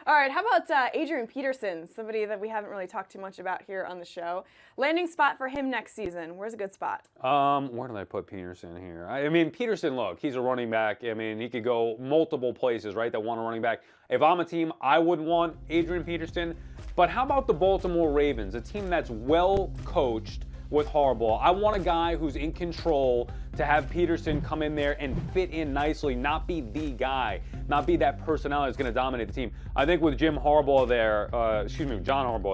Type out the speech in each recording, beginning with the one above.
All right, how about Adrian Peterson, somebody that we haven't really talked too much about here on the show. Landing spot for him next season. Where's a good spot? Where did I put Peterson here? I mean, Peterson, look, he's a running back. I mean, he could go multiple places, right, that want a running back. If I'm a team, I would want Adrian Peterson. But how about the Baltimore Ravens, a team that's well coached with Harbaugh? I want a guy who's in control to have Peterson come in there and fit in nicely, not be the guy, not be that personality that's going to dominate the team. I think with John Harbaugh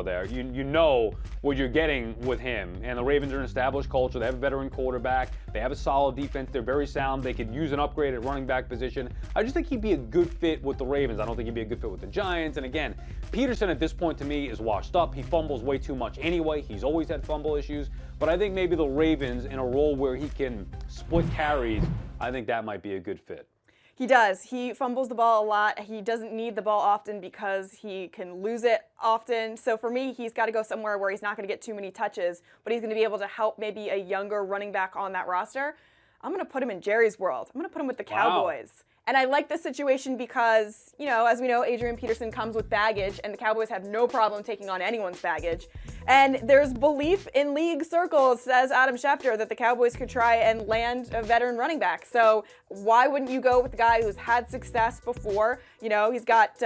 there, you know what you're getting with him. And the Ravens are an established culture. They have a veteran quarterback. They have a solid defense. They're very sound. They could use an upgrade at running back position. I just think he'd be a good fit with the Ravens. I don't think he'd be a good fit with the Giants. And again, Peterson at this point to me is washed up. He fumbles way too much anyway. He's always had fumble issues. But I think maybe the Ravens, in a role where he can split carries, I think that might be a good fit. He does. He fumbles the ball a lot. He doesn't need the ball often because he can lose it often. So for me, he's got to go somewhere where he's not going to get too many touches, but he's going to be able to help maybe a younger running back on that roster. I'm going to put him in Jerry's world. I'm going to put him with the Cowboys. And I like this situation because, as we know, Adrian Peterson comes with baggage, and the Cowboys have no problem taking on anyone's baggage. And there's belief in league circles, says Adam Schefter, that the Cowboys could try and land a veteran running back. So why wouldn't you go with the guy who's had success before? He's got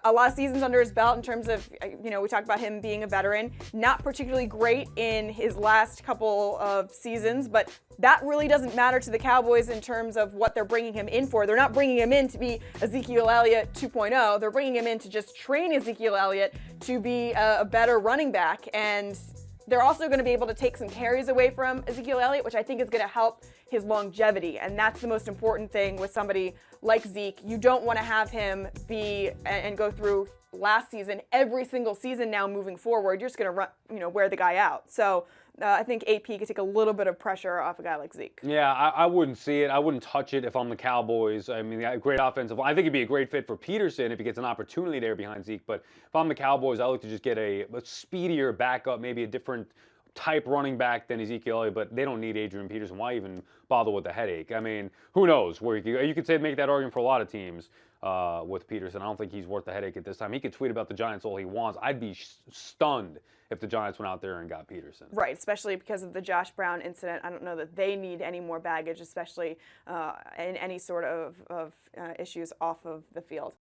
a lot of seasons under his belt in terms of, we talked about him being a veteran. Not particularly great in his last couple of seasons, but that really doesn't matter to the Cowboys in terms of what they're bringing him in for. They're not bringing him in to be Ezekiel Elliott 2.0. They're bringing him in to just train Ezekiel Elliott to be a better running back. And they're also going to be able to take some carries away from Ezekiel Elliott, which I think is going to help his longevity. And that's the most important thing with somebody like Zeke. You don't want to have him be and go through last season, every single season now moving forward. You're just going to run, wear the guy out. So I think AP could take a little bit of pressure off a guy like Zeke. Yeah, I wouldn't see it. I wouldn't touch it if I'm the Cowboys. I mean, great offensive. I think it'd be a great fit for Peterson if he gets an opportunity there behind Zeke. But if I'm the Cowboys, I look to just get a speedier backup, maybe a different type running back than Ezekiel Elliott, but they don't need Adrian Peterson. Why even bother with the headache? I mean, who knows? Where you could say make that argument for a lot of teams with Peterson. I don't think he's worth the headache at this time. He could tweet about the Giants all he wants. I'd be stunned if the Giants went out there and got Peterson. Right, especially because of the Josh Brown incident. I don't know that they need any more baggage, especially in any sort of issues off of the field.